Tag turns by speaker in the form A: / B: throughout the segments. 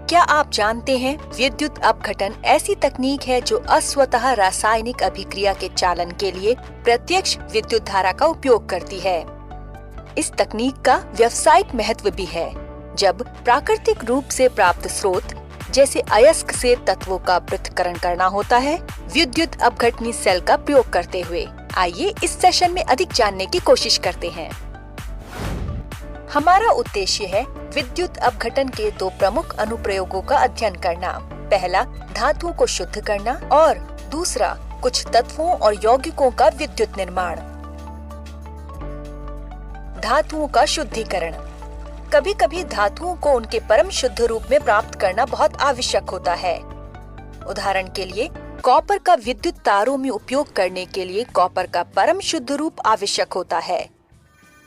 A: क्या आप जानते हैं विद्युत अपघटन ऐसी तकनीक है जो अस्वतः रासायनिक अभिक्रिया के चालन के लिए प्रत्यक्ष विद्युत धारा का उपयोग करती है। इस तकनीक का व्यावसायिक महत्व भी है। जब प्राकृतिक रूप से प्राप्त स्रोत जैसे अयस्क से तत्वों का पृथक्करण करना होता है विद्युत अपघटनी सेल का प्रयोग करते हुए। आइए इस सेशन में अधिक जानने की कोशिश करते हैं। हमारा उद्देश्य है विद्युत अपघटन के दो प्रमुख अनुप्रयोगों का अध्ययन करना। पहला, धातुओं को शुद्ध करना और दूसरा, कुछ तत्वों और यौगिकों का विद्युत निर्माण। धातुओं का शुद्धिकरण। कभी कभी धातुओं को उनके परम शुद्ध रूप में प्राप्त करना बहुत आवश्यक होता है। उदाहरण के लिए, कॉपर का विद्युत तारों में उपयोग करने के लिए कॉपर का परम शुद्ध रूप आवश्यक होता है।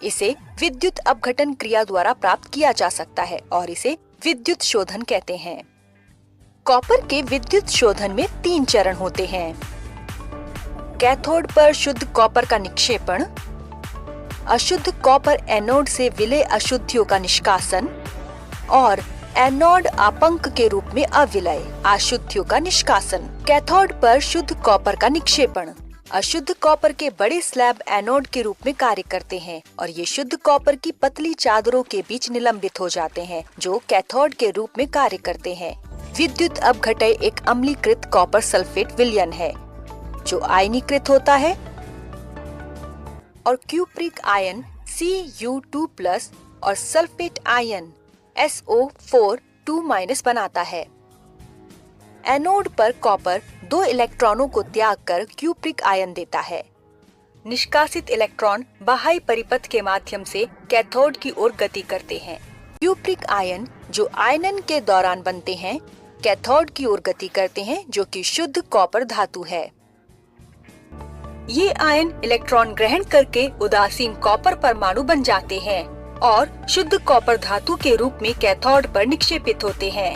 A: इसे विद्युत अपघटन क्रिया द्वारा प्राप्त किया जा सकता है और इसे विद्युत शोधन कहते हैं। कॉपर के विद्युत शोधन में 3 चरण होते हैं। कैथोड पर शुद्ध कॉपर का निक्षेपण, अशुद्ध कॉपर एनोड से विलय अशुद्धियों का निष्कासन और एनोड आपंक के रूप में अविलय अशुद्धियों का निष्कासन। कैथोड पर शुद्ध कॉपर का निक्षेपण। अशुद्ध कॉपर के बड़े स्लैब एनोड के रूप में कार्य करते हैं और ये शुद्ध कॉपर की पतली चादरों के बीच निलंबित हो जाते हैं जो कैथोड के रूप में कार्य करते हैं। विद्युत अपघटय एक अम्लीकृत कॉपर सल्फेट विलयन है जो आयनीकृत होता है और क्यूप्रिक आयन Cu2+ और सल्फेट आयन SO4 2- बनाता है। एनोड पर कॉपर 2 इलेक्ट्रॉनों को त्याग कर क्यूप्रिक आयन देता है। निष्कासित इलेक्ट्रॉन बाह्य परिपथ के माध्यम से कैथोड की ओर गति करते हैं। क्यूप्रिक आयन जो आयनन के दौरान बनते हैं कैथोड की ओर गति करते हैं जो कि शुद्ध कॉपर धातु है। ये आयन इलेक्ट्रॉन ग्रहण करके उदासीन कॉपर परमाणु बन जाते हैं और शुद्ध कॉपर धातु के रूप में कैथोड पर निक्षेपित होते हैं।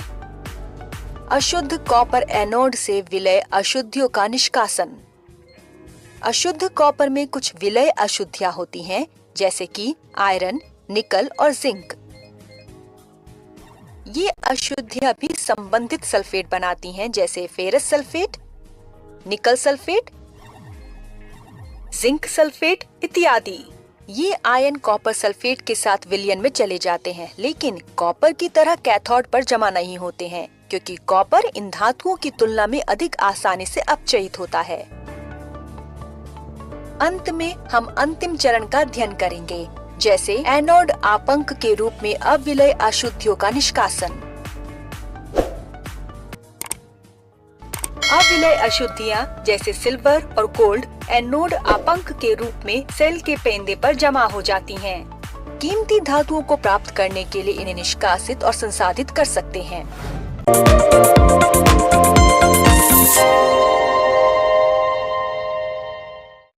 A: अशुद्ध कॉपर एनोड से विलय अशुद्धियों का निष्कासन। अशुद्ध कॉपर में कुछ विलय अशुद्धियां होती हैं जैसे कि आयरन, निकल और जिंक। ये अशुद्धियां भी संबंधित सल्फेट बनाती हैं जैसे फेरस सल्फेट, निकल सल्फेट, जिंक सल्फेट इत्यादि। ये आयन कॉपर सल्फेट के साथ विलयन में चले जाते हैं लेकिन कॉपर की तरह कैथोड पर जमा नहीं होते हैं क्योंकि कॉपर इन धातुओं की तुलना में अधिक आसानी से अपचयित होता है। अंत में हम अंतिम चरण का अध्ययन करेंगे जैसे एनोड आपंक के रूप में अविलय अशुद्धियों का निष्कासन। अविलय अशुद्धियां जैसे सिल्वर और गोल्ड एनोड आपंक के रूप में सेल के पेंदे पर जमा हो जाती हैं। कीमती धातुओं को प्राप्त करने के लिए इन्हें निष्कासित और संसाधित कर सकते हैं।